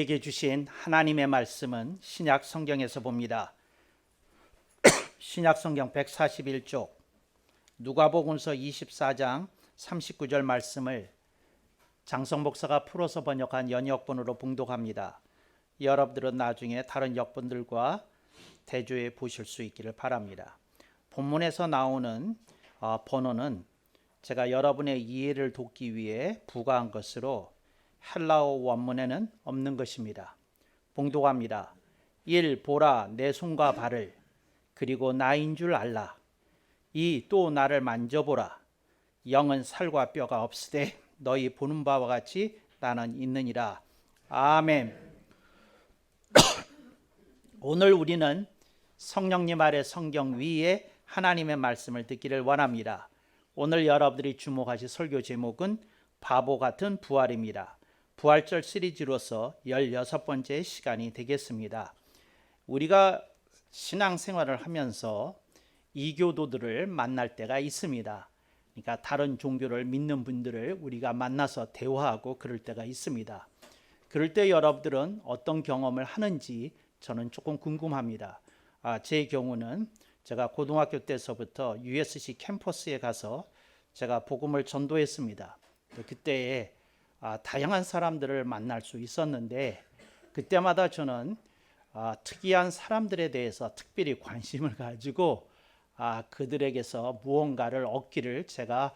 우리에게 주신 하나님의 말씀은 신약 성경에서 봅니다. 신약 성경 141쪽 누가복음서 24장 39절 말씀을 장성 목사가 풀어서 번역한 연역본으로 봉독합니다. 여러분들은 나중에 다른 역본들과 대조해 보실 수 있기를 바랍니다. 본문에서 나오는 번호는 제가 여러분의 이해를 돕기 위해 부과한 것으로 헬라어 원문에는 없는 것입니다. 봉독합니다. 1. 보라 내 손과 발을, 그리고 나인 줄 알라. 2. 또 나를 만져보라. 영은 살과 뼈가 없으되 너희 보는 바와 같이 나는 있느니라. 아멘. 오늘 우리는 성령님 아래 성경 위에 하나님의 말씀을 듣기를 원합니다. 오늘 여러분들이 주목하실 설교 제목은 바보 같은 부활입니다. 부활절 시리즈로서 16번째 시간이 되겠습니다. 우리가 신앙생활을 하면서 이교도들을 만날 때가 있습니다. 그러니까 다른 종교를 믿는 분들을 우리가 만나서 대화하고 그럴 때가 있습니다. 그럴 때 여러분들은 어떤 경험을 하는지 저는 조금 궁금합니다. 제 경우는 제가 고등학교 때서부터 USC 캠퍼스에 가서 제가 복음을 전도했습니다. 그때에 다양한 사람들을 만날 수 있었는데 그때마다 저는 특이한 사람들에 대해서 특별히 관심을 가지고 그들에게서 무언가를 얻기를 제가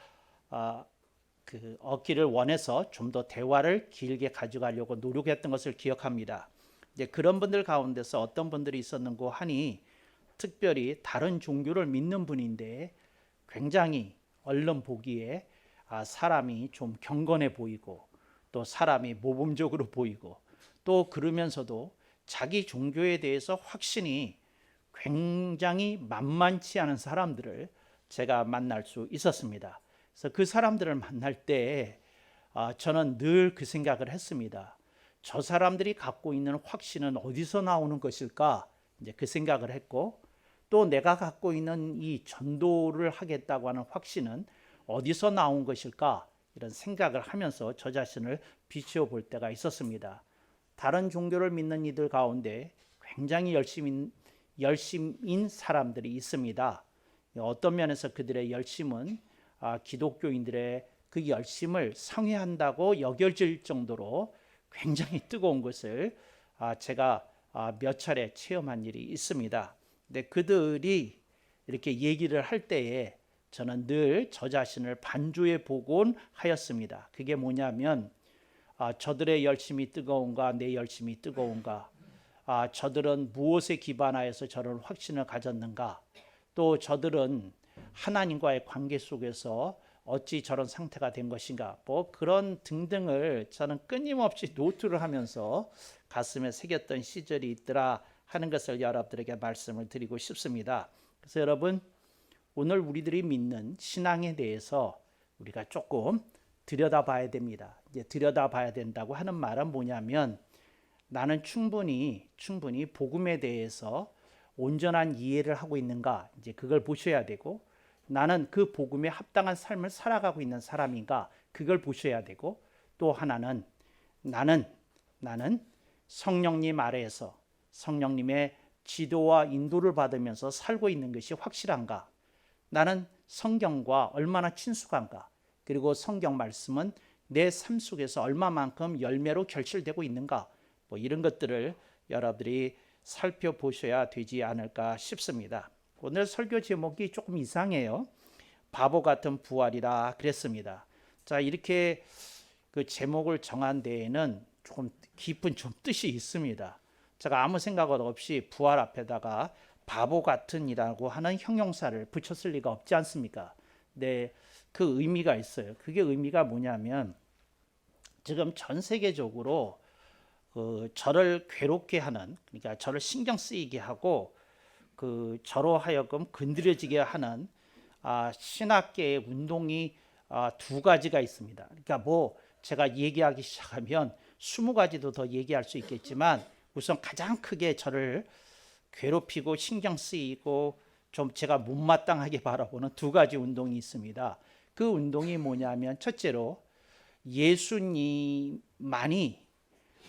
얻기를 원해서 좀 더 대화를 길게 가져가려고 노력했던 것을 기억합니다. 이제 그런 분들 가운데서 어떤 분들이 있었는고 하니 특별히 다른 종교를 믿는 분인데 굉장히 얼른 보기에 사람이 좀 경건해 보이고 또 사람이 모범적으로 보이고 또 그러면서도 자기 종교에 대해서 확신이 굉장히 만만치 않은 사람들을 제가 만날 수 있었습니다. 그래서 그 사람들을 만날 때 저는 늘 그 생각을 했습니다. 저 사람들이 갖고 있는 확신은 어디서 나오는 것일까? 이제 그 생각을 했고 또 내가 갖고 있는 이 전도를 하겠다고 하는 확신은 어디서 나온 것일까? 이런 생각을 하면서 저 자신을 비추어 볼 때가 있었습니다. 다른 종교를 믿는 이들 가운데 굉장히 열심인 사람들이 있습니다. 어떤 면에서 그들의 열심은 기독교인들의 그 열심을 상회한다고 여겨질 정도로 굉장히 뜨거운 것을 제가 몇 차례 체험한 일이 있습니다. 근데 그들이 이렇게 얘기를 할 때에 저는 늘 저 자신을 반조해 보곤 하였습니다. 그게 뭐냐면 저들의 열심이 뜨거운가 내 열심이 뜨거운가, 저들은 무엇에 기반하여서 저런 확신을 가졌는가, 또 저들은 하나님과의 관계 속에서 어찌 저런 상태가 된 것인가, 뭐 그런 등등을 저는 끊임없이 노트를 하면서 가슴에 새겼던 시절이 있더라 하는 것을 여러분들에게 말씀을 드리고 싶습니다. 그래서 여러분, 오늘 우리들이 믿는 신앙에 대해서 우리가 조금 들여다봐야 됩니다. 이제 들여다봐야 된다고 하는 말은 뭐냐면 나는 충분히 복음에 대해서 온전한 이해를 하고 있는가, 이제 그걸 보셔야 되고, 나는 그 복음에 합당한 삶을 살아가고 있는 사람인가, 그걸 보셔야 되고, 또 하나는 나는 성령님 아래에서 성령님의 지도와 인도를 받으면서 살고 있는 것이 확실한가, 나는 성경과 얼마나 친숙한가, 그리고 성경 말씀은 내 삶 속에서 얼마만큼 열매로 결실되고 있는가, 뭐 이런 것들을 여러분들이 살펴보셔야 되지 않을까 싶습니다. 오늘 설교 제목이 조금 이상해요. 바보 같은 부활이라 그랬습니다. 자, 이렇게 그 제목을 정한 데에는 조금 깊은 좀 뜻이 있습니다. 제가 아무 생각 없이 부활 앞에다가 바보 같은이라고 하는 형용사를 붙였을 리가 없지 않습니까? 네, 그 의미가 있어요. 그게 의미가 뭐냐면 지금 전 세계적으로 저를 괴롭게 하는, 그러니까 저를 신경 쓰이게 하고 저로 하여금 건드려지게 하는 신학계의 운동이 두 가지가 있습니다. 그러니까 뭐 제가 얘기하기 시작하면 20가지도 더 얘기할 수 있겠지만 우선 가장 크게 저를 괴롭히고 신경 쓰이고 좀 제가 못마땅하게 바라보는 두 가지 운동이 있습니다. 그 운동이 뭐냐면 첫째로 예수님만이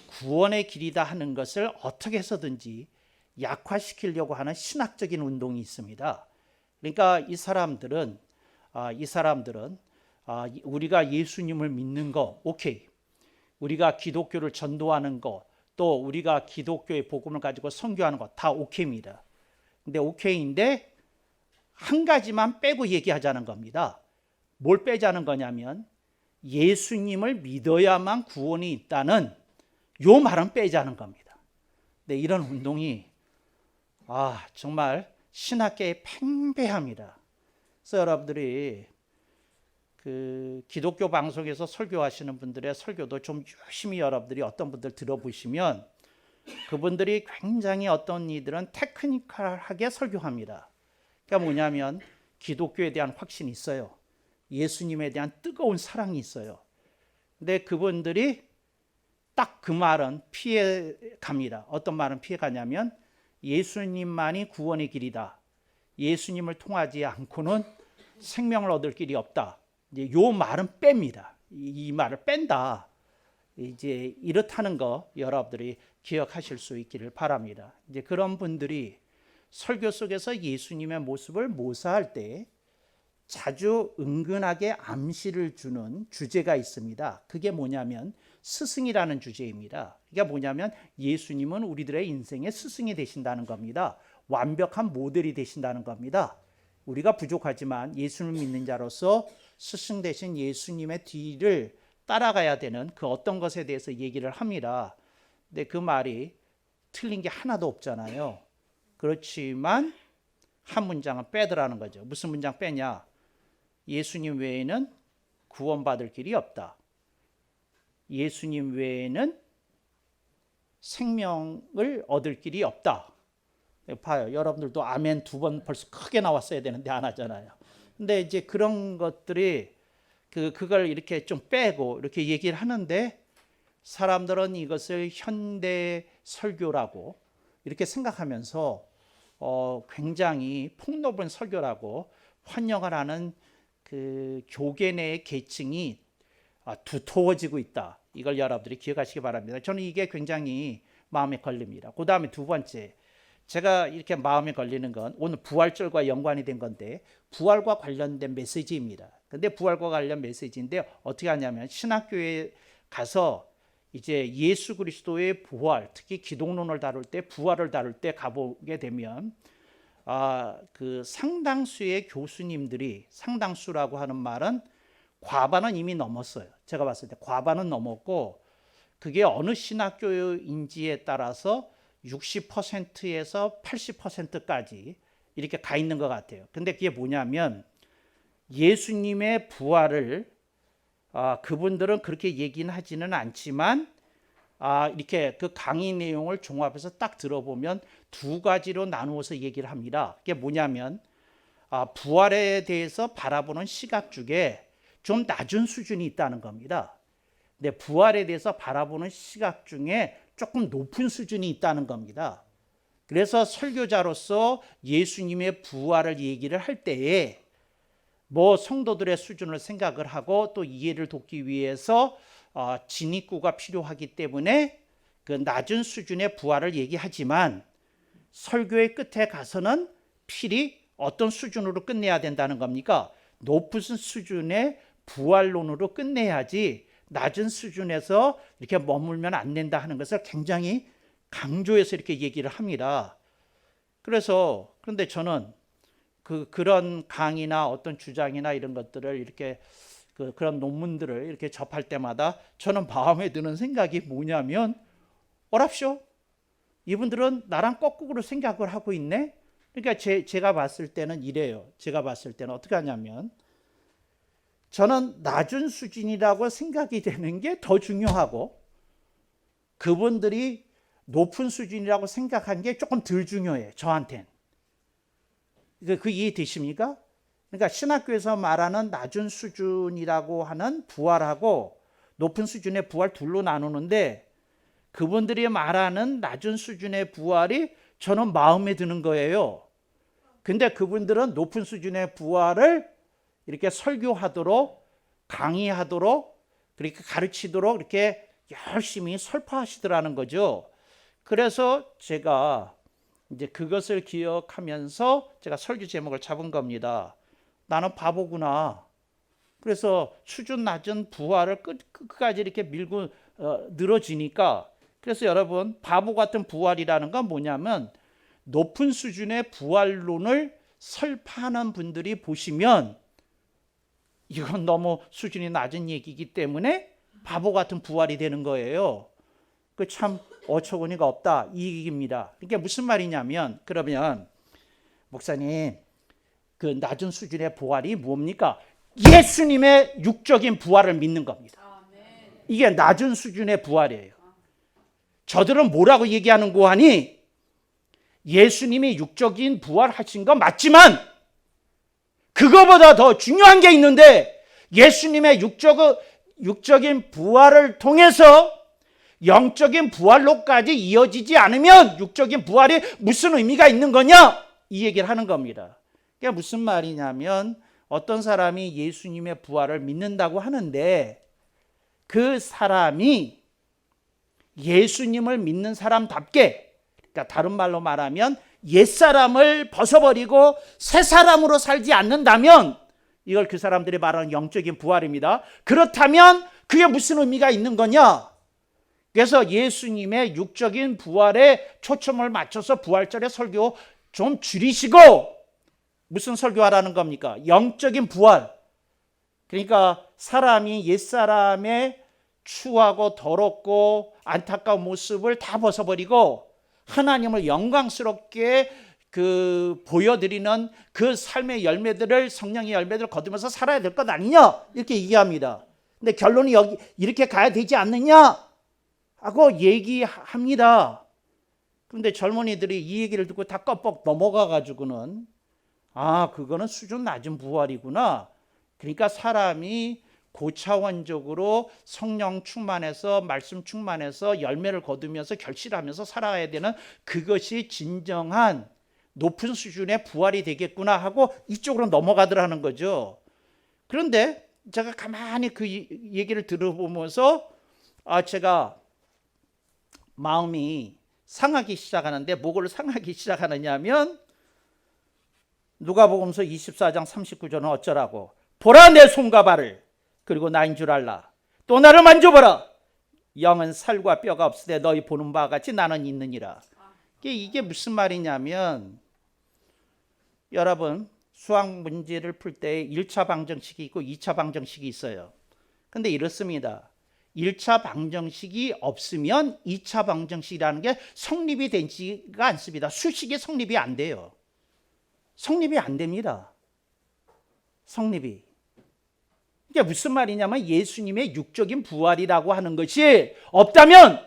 구원의 길이다 하는 것을 어떻게 해서든지 약화시키려고 하는 신학적인 운동이 있습니다. 그러니까 이 사람들은 우리가 예수님을 믿는 거 오케이, 우리가 기독교를 전도하는 거, 또 우리가 기독교의 복음을 가지고 선교하는 거 다 오케이입니다. 근데 오케이인데 한 가지만 빼고 얘기하자는 겁니다. 뭘 빼자는 거냐면 예수님을 믿어야만 구원이 있다는 요 말은 빼자는 겁니다. 근데 이런 운동이 정말 신학계에 팽배합니다. 그래서 여러분들이 그 기독교 방송에서 설교하시는 분들의 설교도 좀 열심히 여러분들이 어떤 분들 들어보시면 그분들이 굉장히 어떤 이들은 테크니컬하게 설교합니다. 그러니까 뭐냐면 기독교에 대한 확신이 있어요. 예수님에 대한 뜨거운 사랑이 있어요. 근데 그분들이 딱 그 말은 피해 갑니다. 어떤 말은 피해 가냐면 예수님만이 구원의 길이다. 예수님을 통하지 않고는 생명을 얻을 길이 없다. 이제 요 말은 뺍니다. 이 말을 뺀다. 이제 이렇다는 거 여러분들이 기억하실 수 있기를 바랍니다. 이제 그런 분들이 설교 속에서 예수님의 모습을 묘사할 때 자주 은근하게 암시를 주는 주제가 있습니다. 그게 뭐냐면 스승이라는 주제입니다. 그게 뭐냐면 예수님은 우리들의 인생의 스승이 되신다는 겁니다. 완벽한 모델이 되신다는 겁니다. 우리가 부족하지만 예수님을 믿는 자로서 스승 되신 예수님의 뒤를 따라가야 되는 그 어떤 것에 대해서 얘기를 합니다. 근데 그 말이 틀린 게 하나도 없잖아요. 그렇지만 한 문장은 빼더라는 거죠. 무슨 문장 빼냐? 예수님 외에는 구원받을 길이 없다. 예수님 외에는 생명을 얻을 길이 없다. 봐요. 여러분들도 아멘 2번 벌써 크게 나왔어야 되는데 안 하잖아요. 근데 이제 그런 것들이 그걸 이렇게 좀 빼고 이렇게 얘기를 하는데 사람들은 이것을 현대 설교라고 이렇게 생각하면서 굉장히 폭넓은 설교라고 환영을 하는 그 교계 내의 계층이 두터워지고 있다. 이걸 여러분들이 기억하시기 바랍니다. 저는 이게 굉장히 마음에 걸립니다. 그 다음에 두 번째, 제가 이렇게 마음에 걸리는 건 오늘 부활절과 연관이 된 건데 부활과 관련된 메시지입니다. 근데 부활과 관련 메시지인데 어떻게 하냐면 신학교에 가서 이제 예수 그리스도의 부활, 특히 기독론을 다룰 때 부활을 다룰 때 가보게 되면 그 상당수의 교수님들이, 상당수라고 하는 말은 과반은 이미 넘었어요. 제가 봤을 때 과반은 넘었고 그게 어느 신학교인지에 따라서 60%에서 80%까지 이렇게 가 있는 것 같아요. 근데 그게 뭐냐면 예수님의 부활을 그분들은 그렇게 얘기는 하지는 않지만 이렇게 그 강의 내용을 종합해서 딱 들어보면 두 가지로 나누어서 얘기를 합니다. 그게 뭐냐면 부활에 대해서 바라보는 시각 중에 좀 낮은 수준이 있다는 겁니다. 근데 부활에 대해서 바라보는 시각 중에 조금 높은 수준이 있다는 겁니다. 그래서 설교자로서 예수님의 부활을 얘기를 할 때에 뭐 성도들의 수준을 생각을 하고 또 이해를 돕기 위해서 진입구가 필요하기 때문에 그 낮은 수준의 부활을 얘기하지만 설교의 끝에 가서는 필히 어떤 수준으로 끝내야 된다는 겁니까? 높은 수준의 부활론으로 끝내야지 낮은 수준에서 이렇게 머물면 안 된다 하는 것을 굉장히 강조해서 이렇게 얘기를 합니다. 그런데 저는 그런 강의나 어떤 주장이나 이런 것들을 이렇게 그런 논문들을 이렇게 접할 때마다 저는 마음에 드는 생각이 뭐냐면 어랍쇼? 이분들은 나랑 거꾸로 생각을 하고 있네? 그러니까 제가 봤을 때는 이래요. 제가 봤을 때는 어떻게 하냐면 저는 낮은 수준이라고 생각이 되는 게 더 중요하고 그분들이 높은 수준이라고 생각한 게 조금 덜 중요해요. 저한테는. 그 이해되십니까? 그러니까 신학교에서 말하는 낮은 수준이라고 하는 부활하고 높은 수준의 부활 둘로 나누는데 그분들이 말하는 낮은 수준의 부활이 저는 마음에 드는 거예요. 근데 그분들은 높은 수준의 부활을 이렇게 설교하도록 강의하도록 그렇게 가르치도록 이렇게 열심히 설파하시더라는 거죠. 그래서 제가 이제 그것을 기억하면서 제가 설교 제목을 잡은 겁니다. 나는 바보구나. 그래서 수준 낮은 부활을 끝까지 이렇게 밀고 늘어지니까, 그래서 여러분, 바보 같은 부활이라는 건 뭐냐면 높은 수준의 부활론을 설파하는 분들이 보시면 이건 너무 수준이 낮은 얘기이기 때문에 바보 같은 부활이 되는 거예요. 그 참 어처구니가 없다, 이 얘기입니다. 그게 무슨 말이냐면, 그러면 목사님, 그 낮은 수준의 부활이 뭡니까? 예수님의 육적인 부활을 믿는 겁니다. 이게 낮은 수준의 부활이에요. 저들은 뭐라고 얘기하는고 하니, 예수님이 육적인 부활하신 건 맞지만 그거보다 더 중요한 게 있는데, 예수님의 육적인 부활을 통해서 영적인 부활로까지 이어지지 않으면 육적인 부활이 무슨 의미가 있는 거냐, 이 얘기를 하는 겁니다. 그게 무슨 말이냐면, 어떤 사람이 예수님의 부활을 믿는다고 하는데 그 사람이 예수님을 믿는 사람답게, 그러니까 다른 말로 말하면 옛사람을 벗어버리고 새 사람으로 살지 않는다면, 이걸 그 사람들이 말하는 영적인 부활입니다. 그렇다면 그게 무슨 의미가 있는 거냐? 그래서 예수님의 육적인 부활에 초점을 맞춰서 부활절에 설교 좀 줄이시고 무슨 설교하라는 겁니까? 영적인 부활. 그러니까 사람이 옛사람의 추하고 더럽고 안타까운 모습을 다 벗어버리고 하나님을 영광스럽게 보여드리는 그 삶의 열매들을, 성령의 열매들을 거두면서 살아야 될 것 아니냐, 이렇게 얘기합니다. 근데 결론이 이렇게 가야 되지 않느냐 하고 얘기합니다. 그런데 젊은이들이 이 얘기를 듣고 다 껌뻑 넘어가 가지고는, 그거는 수준 낮은 부활이구나. 그러니까 사람이 고차원적으로 성령 충만해서, 말씀 충만해서 열매를 거두면서 결실하면서 살아야 되는, 그것이 진정한 높은 수준의 부활이 되겠구나 하고 이쪽으로 넘어가더라는 거죠. 그런데 제가 가만히 그 얘기를 들어보면서 제가 마음이 상하기 시작하는데, 뭐를 상하기 시작하느냐면, 누가복음서 24장 39절은 어쩌라고? 보라, 내 손과 발을, 그리고 나인 줄 알라. 또 나를 만져보라. 영은 살과 뼈가 없으되 너희 보는 바와 같이 나는 있느니라. 이게 무슨 말이냐면, 여러분, 수학 문제를 풀 때 1차 방정식이 있고 2차 방정식이 있어요. 근데 이렇습니다. 1차 방정식이 없으면 2차 방정식이라는 게 성립이 되지가 않습니다. 수식이 성립이 안 돼요. 성립이 안 됩니다. 성립이. 이게 무슨 말이냐면, 예수님의 육적인 부활이라고 하는 것이 없다면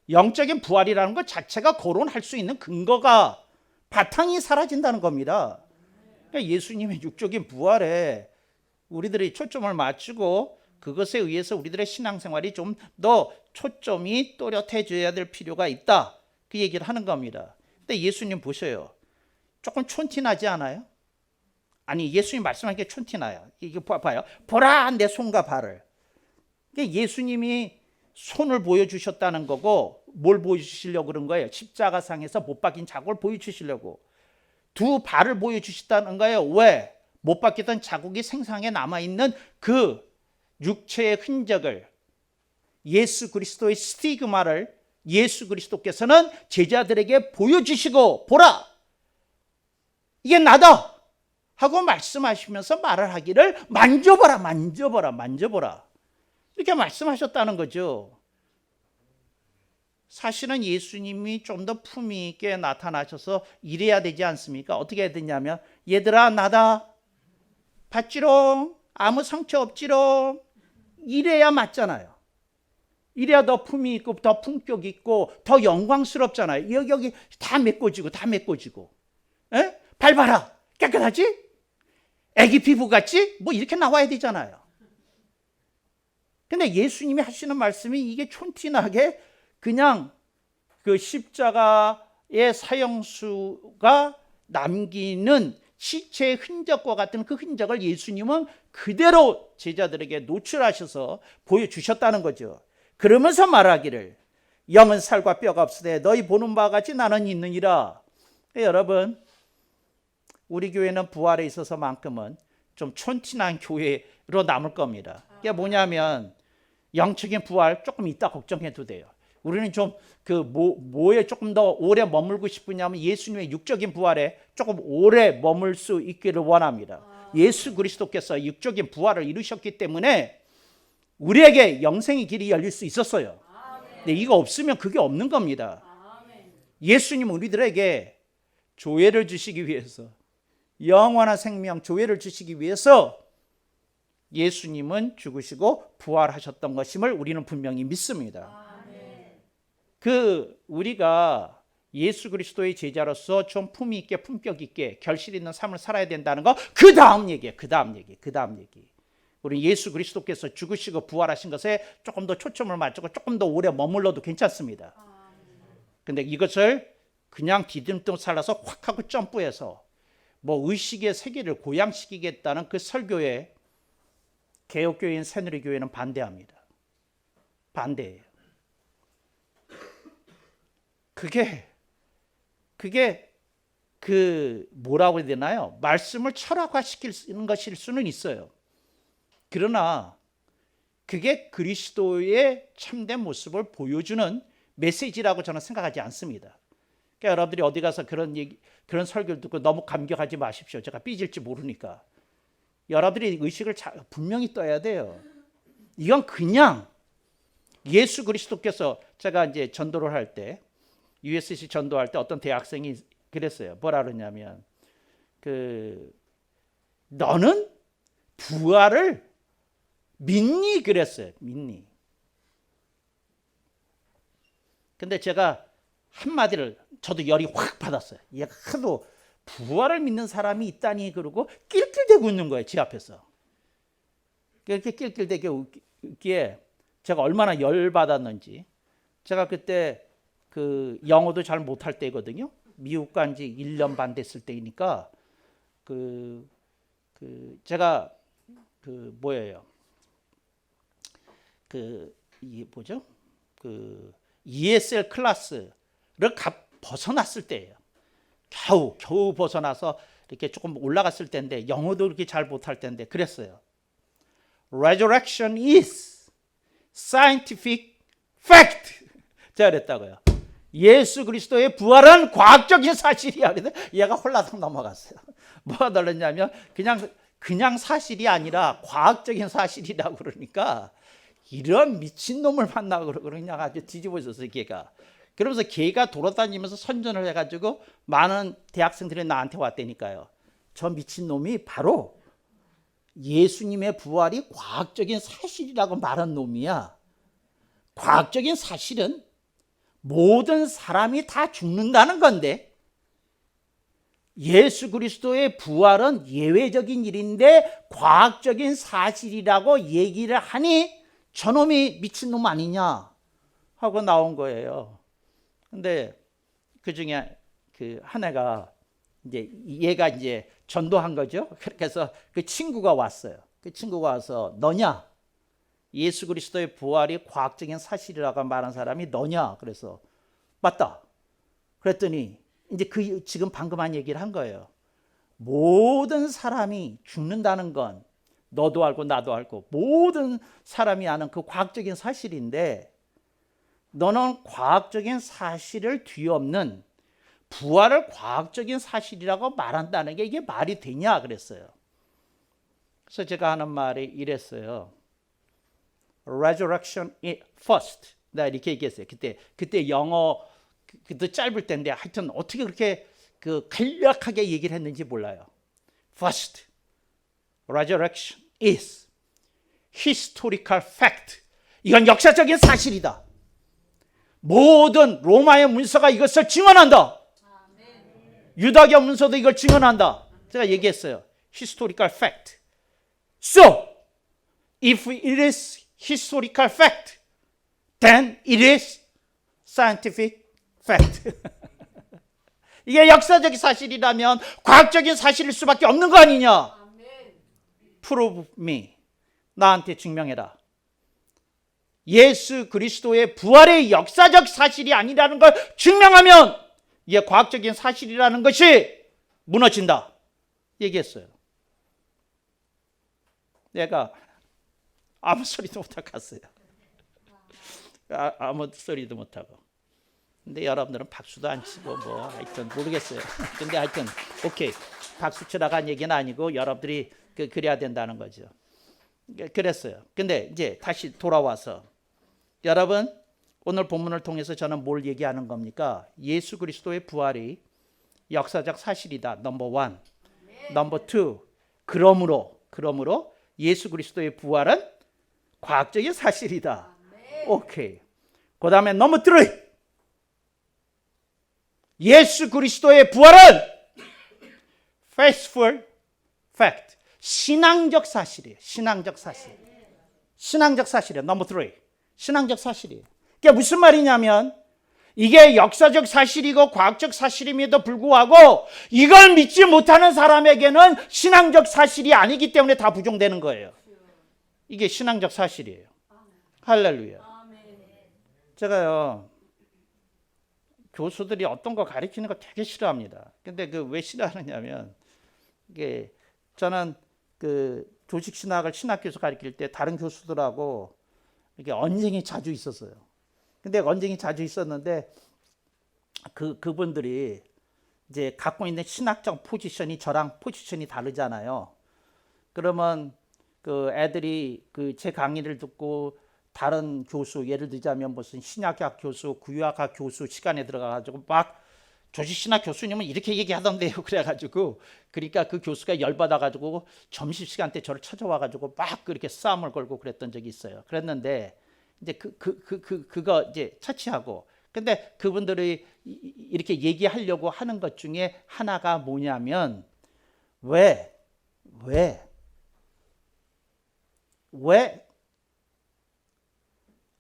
영적인 부활이라는 것 자체가 거론할 수 있는 근거가, 바탕이 사라진다는 겁니다. 그러니까 예수님의 육적인 부활에 우리들이 초점을 맞추고 그것에 의해서 우리들의 신앙생활이 좀 더 초점이 또렷해져야 될 필요가 있다, 그 얘기를 하는 겁니다. 근데 예수님 보셔요. 조금 촌티나지 않아요? 아니, 예수님 말씀하는 게 촌티나요. 이거 봐요. 보라, 내 손과 발을. 예수님이 손을 보여주셨다는 거고, 뭘 보여주시려고 그런 거예요? 십자가상에서 못 박힌 자국을 보여주시려고. 두 발을 보여주셨다는 거예요. 왜? 못 박혔던 자국이 생생하게 남아있는 그 육체의 흔적을, 예수 그리스도의 스티그마를 예수 그리스도께서는 제자들에게 보여주시고, 보라, 이게 나다 하고 말씀하시면서 말을 하기를, 만져보라, 만져보라, 만져보라, 이렇게 말씀하셨다는 거죠. 사실은 예수님이 좀 더 품위 있게 나타나셔서 이래야 되지 않습니까? 어떻게 해야 되냐면, 얘들아, 나다, 봤지롱, 아무 상처 없지롱, 이래야 맞잖아요. 이래야 더 품위 있고 더 품격 있고 더 영광스럽잖아요. 여기 다 메꿔지고 다 메꿔지고. 에? 발 봐라, 깨끗하지? 애기 피부 같지? 뭐 이렇게 나와야 되잖아요. 근데 예수님이 하시는 말씀이 이게 촌티나게 그냥 그 십자가의 사형수가 남기는 시체의 흔적과 같은 그 흔적을 예수님은 그대로 제자들에게 노출하셔서 보여주셨다는 거죠. 그러면서 말하기를 영은 살과 뼈가 없으되 너희 보는 바와 같이 나는 있느니라. 여러분, 우리 교회는 부활에 있어서만큼은 좀 촌티난 교회로 남을 겁니다. 그게 뭐냐면 영적인 부활 조금 이따 걱정해도 돼요. 우리는 좀 뭐에 조금 더 오래 머물고 싶으냐면 예수님의 육적인 부활에 조금 오래 머물 수 있기를 원합니다. 예수 그리스도께서 육적인 부활을 이루셨기 때문에 우리에게 영생의 길이 열릴 수 있었어요. 근데 이거 없으면 그게 없는 겁니다. 예수님은 우리들에게 조회를 주시기 위해서, 영원한 생명 조회를 주시기 위해서 예수님은 죽으시고 부활하셨던 것임을 우리는 분명히 믿습니다. 우리가 예수 그리스도의 제자로서 좀 품위 있게 품격 있게 결실 있는 삶을 살아야 된다는 거, 그 다음 얘기예요. 그 다음 얘기. 우리 예수 그리스도께서 죽으시고 부활하신 것에 조금 더 초점을 맞추고 조금 더 오래 머물러도 괜찮습니다. 근데 이것을 그냥 디딤돌 살아서 확 하고 점프해서 뭐 의식의 세계를 고양시키겠다는 그 설교에 개혁교회인 새누리교회는 반대합니다. 반대예요. 그게 뭐라고 해야 되나요? 말씀을 철학화시키는 것일 수는 있어요. 그러나 그게 그리스도의 참된 모습을 보여주는 메시지라고 저는 생각하지 않습니다. 그러니까 여러분들이 어디 가서 그런 설교를 듣고 너무 감격하지 마십시오. 제가 삐질지 모르니까. 여러분들이 의식을 분명히 떠야 돼요. 이건 그냥 예수 그리스도께서, 제가 이제 전도를 할 때, USC 전도할 때 어떤 대학생이 그랬어요. 뭐라 그러냐면 너는 부활을 믿니? 그랬어요. 믿니? 근데 제가 한마디를, 저도 열이 확 받았어요. 얘가 하도 부활을 믿는 사람이 있다니 그러고 낄낄대고 있는 거예요. 제 앞에서. 그렇게 낄낄대고 있기에 제가 얼마나 열받았는지. 제가 그때 영어도 잘 못할 때거든요. 미국 간 지 1년 반 됐을 때이니까 제가 뭐예요? 이게 뭐죠? ESL 클래스를 벗어났을 때예요. 겨우 벗어나서 이렇게 조금 올라갔을 때인데 영어도 그렇게 잘 못할 때인데 그랬어요. Resurrection is scientific fact. 제가 그랬다고요. 예수 그리스도의 부활은 과학적인 사실이야. 그래서 얘가 홀라당 넘어갔어요. 뭐가 달랐냐면 그냥 사실이 아니라 과학적인 사실이라고 그러니까 이런 미친놈을 만나고 그냥 아주 뒤집어졌어요. 걔가. 그러면서 걔가 돌아다니면서 선전을 해가지고 많은 대학생들이 나한테 왔다니까요. 저 미친놈이 바로 예수님의 부활이 과학적인 사실이라고 말한 놈이야. 과학적인 사실은 모든 사람이 다 죽는다는 건데 예수 그리스도의 부활은 예외적인 일인데 과학적인 사실이라고 얘기를 하니 저놈이 미친놈 아니냐 하고 나온 거예요. 근데 그중에 한 애가 얘가 전도한 거죠. 그래서 그 친구가 왔어요. 그 친구가 와서 너냐? 예수 그리스도의 부활이 과학적인 사실이라고 말한 사람이 너냐? 그래서 맞다. 그랬더니 이제 지금 방금 한 얘기를 한 거예요. 모든 사람이 죽는다는 건 너도 알고 나도 알고 모든 사람이 아는 그 과학적인 사실인데 너는 과학적인 사실을 뒤엎는 부활을 과학적인 사실이라고 말한다는 게 이게 말이 되냐 그랬어요. 그래서 제가 하는 말이 이랬어요. Resurrection first. 나 이렇게 얘기했어요. 그때 영어 그때 짧을 때인데 하여튼 어떻게 그렇게 간략하게 얘기를 했는지 몰라요. First, resurrection is historical fact. 이건 역사적인 사실이다. 모든 로마의 문서가 이것을 증언한다. 유다교 문서도 이걸 증언한다. 제가 얘기했어요. Historical fact. So, if it is historical fact, then it is scientific fact. 이게 역사적인 사실이라면 과학적인 사실일 수밖에 없는 거 아니냐? Prove me. 나한테 증명해라. 예수 그리스도의 부활의 역사적 사실이 아니라는 걸 증명하면 이게 과학적인 사실이라는 것이 무너진다 얘기했어요. 내가 아무 소리도 못하고 갔어요. 아무 소리도 못하고. 근데 여러분들은 박수도 안 치고 뭐 하여튼 모르겠어요. 근데 하여튼 오케이, 박수 치라고 한 얘기는 아니고 여러분들이 그래야 된다는 거죠. 그랬어요. 근데 이제 다시 돌아와서 여러분, 오늘 본문을 통해서 저는 뭘 얘기하는 겁니까? 예수 그리스도의 부활이 역사적 사실이다. 넘버 원. 넘버 투. 그러므로 예수 그리스도의 부활은 과학적인 사실이다. 오케이. 그 다음에 넘버 쓰리. 예수 그리스도의 부활은 faithful fact. 신앙적 사실이에요. 신앙적 사실. 신앙적 사실이에요. 넘버 쓰리. 신앙적 사실이에요. 그게 무슨 말이냐면 이게 역사적 사실이고 과학적 사실임에도 불구하고 이걸 믿지 못하는 사람에게는 신앙적 사실이 아니기 때문에 다 부정되는 거예요. 이게 신앙적 사실이에요. 할렐루야. 제가요, 교수들이 어떤 거 가르치는 거 되게 싫어합니다. 근데 왜 싫어하느냐면 이게 저는 조직 신학을 신학교에서 가르칠 때 다른 교수들하고 이게 언쟁이 자주 있었어요. 근데 언쟁이 자주 있었는데 그분들이 이제 갖고 있는 신학적 포지션이 저랑 포지션이 다르잖아요. 그러면 애들이 제 강의를 듣고 다른 교수, 예를 들자면 무슨 신약학 교수, 구약학 교수 시간에 들어가가지고 막 조직신학 교수님은 이렇게 얘기하던데요. 그래가지고 그러니까 그 교수가 열받아가지고 점심시간 때 저를 찾아와가지고 막 그렇게 싸움을 걸고 그랬던 적이 있어요. 그랬는데 이제 그거 이제 차치하고, 근데 그분들이 이렇게 얘기하려고 하는 것 중에 하나가 뭐냐면 왜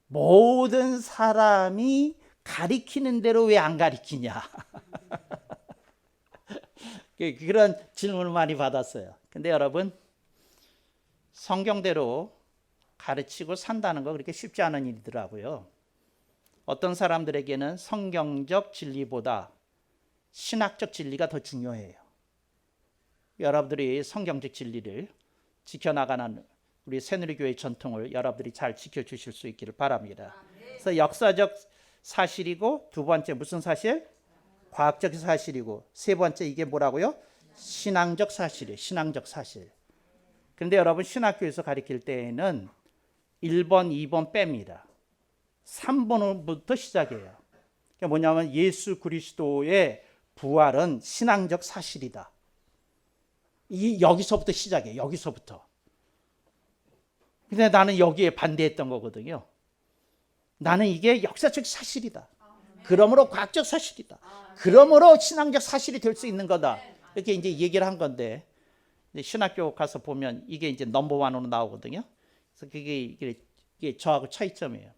모든 사람이 가리키는 대로 왜 안 가리키냐. 그런 질문을 많이 받았어요. 근데 여러분, 성경대로 가르치고 산다는 거 그렇게 쉽지 않은 일이더라고요. 어떤 사람들에게는 성경적 진리보다 신학적 진리가 더 중요해요. 여러분들이 성경적 진리를 지켜나가는 우리 새누리교회 전통을 여러분들이 잘 지켜주실 수 있기를 바랍니다. 그래서 역사적 사실이고, 두 번째 무슨 사실? 과학적 사실이고, 세 번째 이게 뭐라고요? 신앙적 사실이에요. 신앙적 사실. 그런데 여러분, 신학교에서 가르칠 때에는 1번, 2번 뺍니다. 3번부터 시작해요. 그게 뭐냐면 예수 그리스도의 부활은 신앙적 사실이다. 여기서부터 시작해요. 여기서부터. 근데 나는 여기에 반대했던 거거든요. 나는 이게 역사적 사실이다. 그러므로 과학적 사실이다. 그러므로 신앙적 사실이 될 수 있는 거다. 이렇게 이제 얘기를 한 건데, 신학교 가서 보면 이게 이제 넘버 원으로 나오거든요. 그래서 이게 저하고 차이점이에요.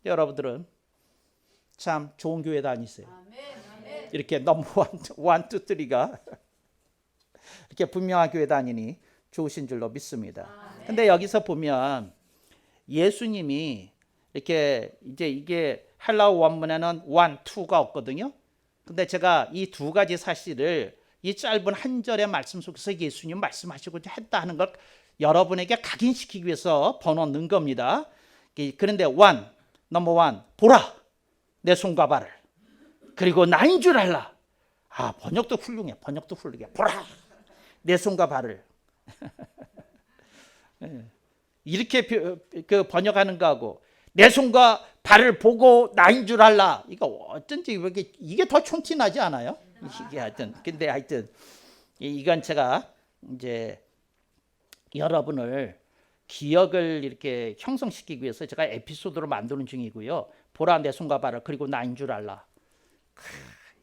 여러분들은 참 좋은 교회 다니세요. 이렇게 넘버 원, 투, 쓰리가 이렇게 분명한 교회 다니니 좋으신 줄로 믿습니다. 근데 여기서 보면 예수님이 이렇게 이제 이게 헬라어 원문에는 one, two가 없거든요. 근데 제가 이 두 가지 사실을 이 짧은 한 절의 말씀 속에서 예수님 말씀하시고자 했다 하는 걸 여러분에게 각인시키기 위해서 번호 넣은 겁니다. 그런데 one, 넘버 원, 보라 내 손과 발을, 그리고 나인 줄 알라. 번역도 훌륭해. 보라 내 손과 발을. 이렇게 번역하는 거하고 내 손과 발을 보고 나인 줄 알라. 이거 어쩐지 이게 더 촌티나지 않아요? 이게 하여튼, 근데 하여튼 이건 제가 이제 여러분을 기억을 이렇게 형성시키기 위해서 제가 에피소드로 만드는 중이고요. 보라 내 손과 발을, 그리고 나인 줄 알라.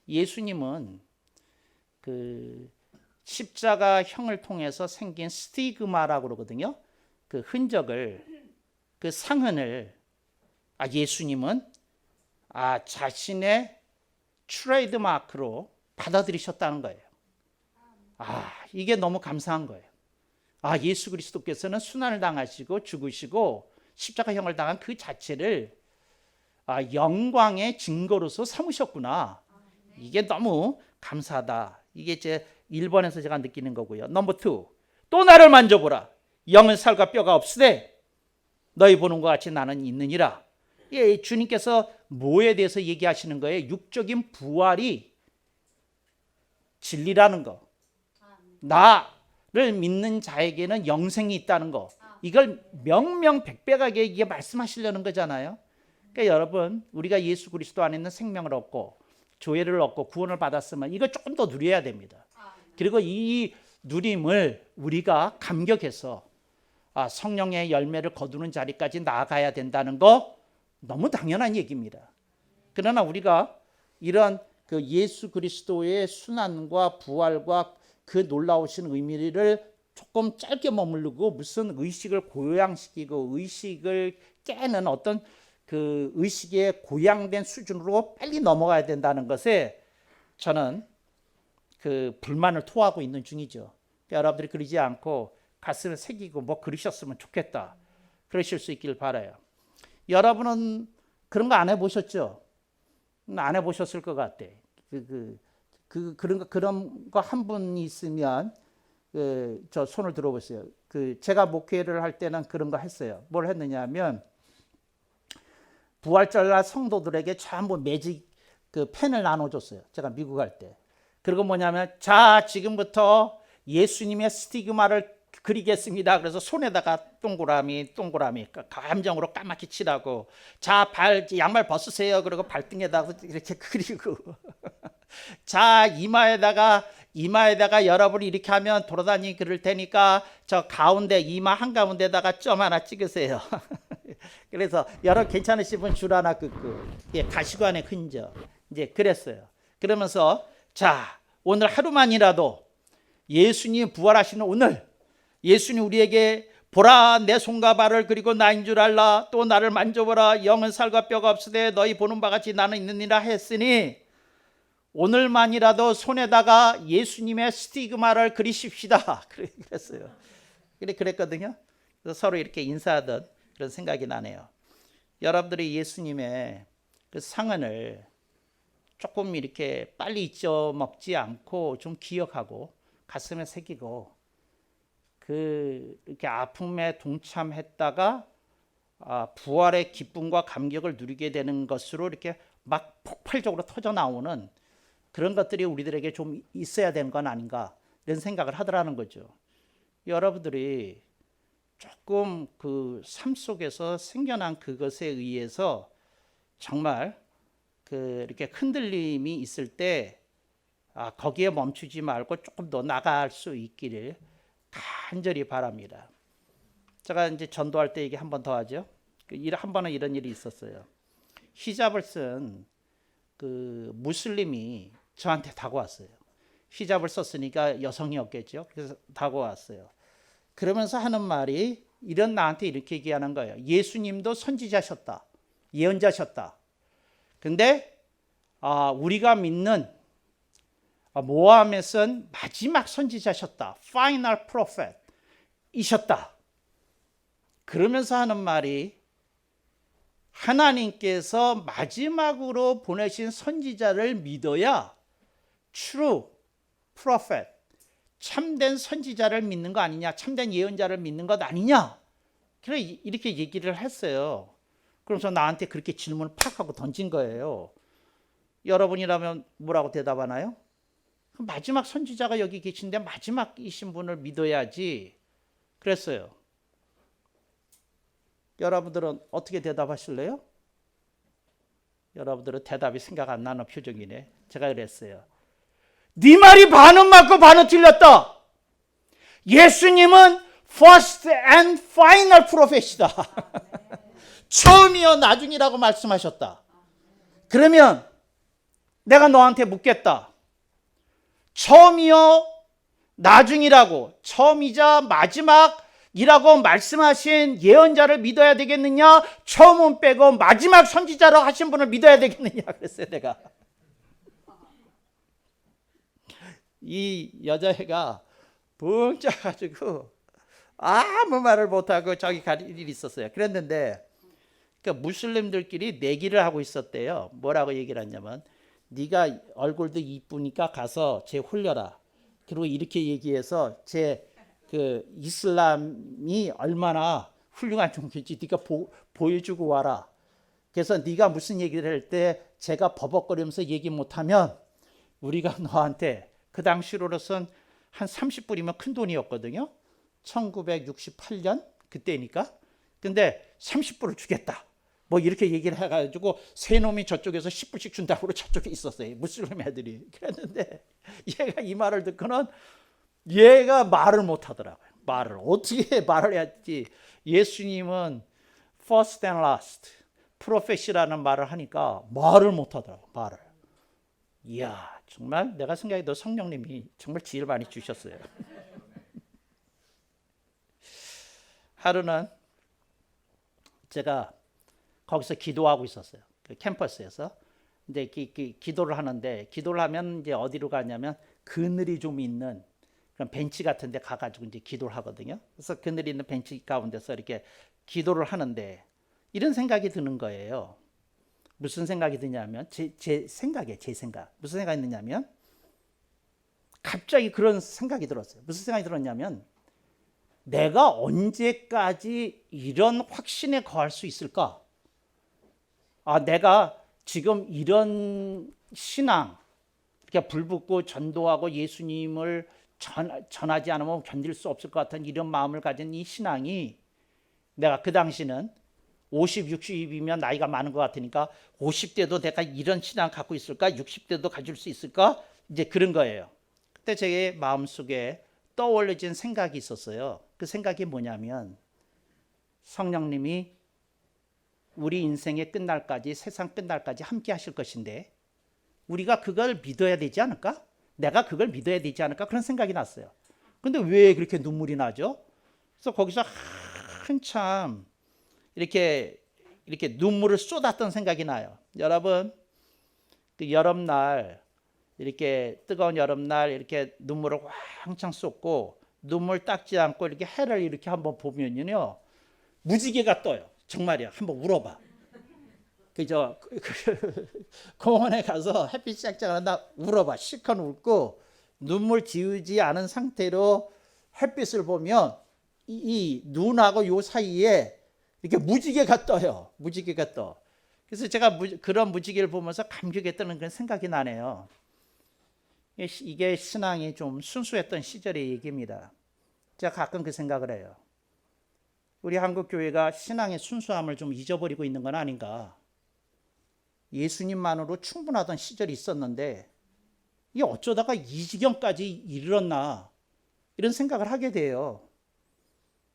예수님은 십자가 형을 통해서 생긴 스티그마라고 그러거든요. 그 흔적을, 그 상흔을 예수님은 자신의 트레이드 마크로 받아들이셨다는 거예요. 이게 너무 감사한 거예요. 예수 그리스도께서는 순환을 당하시고 죽으시고 십자가형을 당한 그 자체를 영광의 증거로서 삼으셨구나. 이게 너무 감사하다. 이게 제 1번에서 제가 느끼는 거고요. 넘버 2. 또 나를 만져보라. 영은 살과 뼈가 없으되 너희 보는 것 같이 나는 있느니라. 예, 주님께서 뭐에 대해서 얘기하시는 거예요? 육적인 부활이 진리라는 거. 나를 믿는 자에게는 영생이 있다는 거. 이걸 명명백백하게 이게 말씀하시려는 거잖아요. 그러니까 여러분, 우리가 예수 그리스도 안에 있는 생명을 얻고 조회를 얻고 구원을 받았으면 이거 조금 더 누려야 됩니다. 그리고 이 누림을 우리가 감격해서 성령의 열매를 거두는 자리까지 나아가야 된다는 거 너무 당연한 얘기입니다. 그러나 우리가 이런 그 예수 그리스도의 순환과 부활과 그 놀라우신 의미를 조금 짧게 머무르고 무슨 의식을 고양시키고 의식을 깨는 어떤 그 의식의 고양된 수준으로 빨리 넘어가야 된다는 것에 저는 그 불만을 토하고 있는 중이죠. 그러니까 여러분들이 그러지 않고 가슴을 새기고 뭐 그러셨으면 좋겠다. 그러실 수 있길 바라요. 여러분은 그런 거 안 해보셨죠? 안 해보셨을 것 같아. 그런 거 한 분 있으면 저 손을 들어보세요. 제가 목회를 할 때는 그런 거 했어요. 뭘 했느냐면 부활절날 성도들에게 전부 매직 그 펜을 나눠줬어요. 제가 미국 갈 때. 그리고 뭐냐면 자 지금부터 예수님의 스티그마를 그리겠습니다. 그래서 손에다가 동그라미 감정으로 까맣게 칠하고 자 양말 벗으세요. 그리고 발등에다가 이렇게 그리고 자 이마에다가 여러분이 이렇게 하면 돌아다니기 그럴 테니까 저 가운데 이마 한가운데다가 점 하나 찍으세요. 그래서 여러분 괜찮으시면 줄 하나 긋고 가시관의 흔적 이제 그랬어요. 그러면서 자 오늘 하루만이라도 예수님 부활하시는 오늘 예수님 우리에게 보라 내 손과 발을 그리고 나인 줄 알라 또 나를 만져보라 영은 살과 뼈가 없으되 너희 보는 바같이 나는 있느니라 했으니 오늘만이라도 손에다가 예수님의 스티그마를 그리십시다. 그랬어요. 그랬거든요. 그래서 서로 이렇게 인사하던 그런 생각이 나네요. 여러분들이 예수님의 그 상흔을 조금 이렇게 빨리 잊어먹지 않고 좀 기억하고 가슴에 새기고 이렇게 아픔에 동참했다가 부활의 기쁨과 감격을 누리게 되는 것으로 이렇게 막 폭발적으로 터져 나오는 그런 것들이 우리들에게 좀 있어야 되는 건 아닌가 이런 생각을 하더라는 거죠. 여러분들이 조금 그 삶 속에서 생겨난 그것에 의해서 정말 이렇게 흔들림이 있을 때 거기에 멈추지 말고 조금 더 나갈 수 있기를 간절히 바랍니다. 제가 이제 전도할 때 얘기 한 번 더 하죠. 한 번은 이런 일이 있었어요. 히잡을 쓴 그 무슬림이 저한테 다가왔어요. 히잡을 썼으니까 여성이었겠죠. 그래서 다가왔어요. 그러면서 하는 말이 나한테 이렇게 얘기하는 거예요. 예수님도 선지자셨다. 예언자셨다. 근데 우리가 믿는 모하메드는 마지막 선지자셨다. Final Prophet 이셨다. 그러면서 하는 말이 하나님께서 마지막으로 보내신 선지자를 믿어야 True Prophet 참된 선지자를 믿는 거 아니냐, 참된 예언자를 믿는 것 아니냐, 그래 이렇게 얘기를 했어요. 그러면서 나한테 그렇게 질문을 팍 하고 던진 거예요. 여러분이라면 뭐라고 대답하나요? 마지막 선지자가 여기 계신데 마지막이신 분을 믿어야지 그랬어요. 여러분들은 어떻게 대답하실래요? 여러분들은 대답이 생각 안 나는 표정이네. 제가 그랬어요. 네 말이 반은 맞고 반은 틀렸다. 예수님은 first and final prophet이다. 처음이요 나중이라고 말씀하셨다. 그러면 내가 너한테 묻겠다. 처음이요 나중이라고 처음이자 마지막이라고 말씀하신 예언자를 믿어야 되겠느냐, 처음은 빼고 마지막 선지자로 하신 분을 믿어야 되겠느냐 그랬어요. 내가 이 여자애가 붕 짜가지고 아무 말을 못하고 저기 갈 일이 있었어요. 그랬는데 그 무슬림들끼리 내기를 하고 있었대요. 뭐라고 얘기를 했냐면 네가 얼굴도 이쁘니까 가서 쟤 홀려라. 그리고 이렇게 얘기해서 쟤 그 이슬람이 얼마나 훌륭한 종교인지 네가 보여주고 와라. 그래서 네가 무슨 얘기를 할 때 제가 버벅거리면서 얘기 못하면 우리가 너한테 그 당시로서는 한 30불이면 큰 돈이었거든요. 1968년 그때니까. 근데 30불을 주겠다. 뭐 이렇게 얘기를 해가지고 세 놈이 저쪽에서 10불씩 준다고 저쪽에 있었어요. 무슬림 애들이. 그랬는데 얘가 이 말을 듣고는 얘가 말을 못하더라고요. 말을 어떻게 말을 해야지. 예수님은 first and last, 프로페시라는 말을 하니까 말을 못하더라고요. 말을. 이야, 정말 내가 생각해도 성령님이 정말 지혜를 많이 주셨어요. 하루는 제가 거기서 기도하고 있었어요. 그 캠퍼스에서. 근데 기도를 하는데 기도를 하면 이제 어디로 가냐면 그늘이 좀 있는 그런 벤치 같은 데 가가지고 이제 기도를 하거든요. 그래서 그늘이 있는 벤치 가운데서 이렇게 기도를 하는데 이런 생각이 드는 거예요. 무슨 생각이 드냐면 제 생각이에요. 제 생각. 무슨 생각이 드냐면 갑자기 그런 생각이 들었어요. 무슨 생각이 들었냐면 내가 언제까지 이런 확신에 거할 수 있을까? 내가 지금 이런 신앙, 이렇게 불붙고 전도하고 예수님을 전하지 않으면 견딜 수 없을 것 같은 이런 마음을 가진 이 신앙이 내가 그 당시는 50, 60이면 나이가 많은 것 같으니까 50대도 내가 이런 신앙 갖고 있을까? 60대도 가질 수 있을까? 이제 그런 거예요. 그때 제 마음속에 떠올려진 생각이 있었어요. 그 생각이 뭐냐면 성령님이 우리 인생의 끝날까지, 세상 끝날까지 함께 하실 것인데 우리가 그걸 믿어야 되지 않을까? 내가 그걸 믿어야 되지 않을까? 그런 생각이 났어요. 근데 왜 그렇게 눈물이 나죠? 그래서 거기서 한참 이렇게 눈물을 쏟았던 생각이 나요. 여러분, 그 여름날 이렇게 뜨거운 여름날 이렇게 눈물을 왕창 쏟고 눈물 닦지 않고 이렇게 해를 이렇게 한번 보면요 무지개가 떠요. 정말이야. 한번 울어봐. 그저 공원에 가서 햇빛 짝짝한다 울어봐. 실컷 울고 눈물 지우지 않은 상태로 햇빛을 보면 이 눈하고 요 사이에 이렇게 무지개가 떠요. 무지개가 떠. 그래서 제가 그런 무지개를 보면서 감격했다는 그런 생각이 나네요. 이게 신앙이 좀 순수했던 시절의 얘기입니다. 제가 가끔 그 생각을 해요. 우리 한국 교회가 신앙의 순수함을 좀 잊어버리고 있는 건 아닌가. 예수님만으로 충분하던 시절이 있었는데 이게 어쩌다가 이 지경까지 이르렀나 이런 생각을 하게 돼요.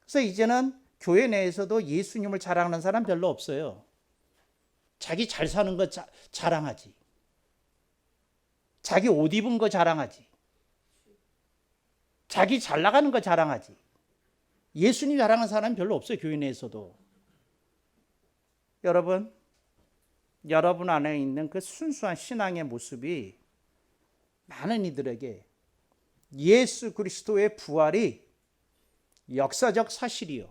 그래서 이제는 교회 내에서도 예수님을 자랑하는 사람 별로 없어요. 자기 잘 사는 거 자랑하지. 자기 옷 입은 거 자랑하지. 자기 잘 나가는 거 자랑하지. 예수님 자랑하는 사람이 별로 없어요. 교회 내에서도. 여러분 안에 있는 그 순수한 신앙의 모습이 많은 이들에게 예수 그리스도의 부활이 역사적 사실이요,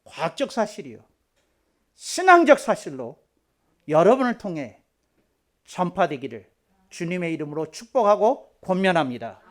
과학적 사실이요, 신앙적 사실로 여러분을 통해 전파되기를 주님의 이름으로 축복하고 권면합니다.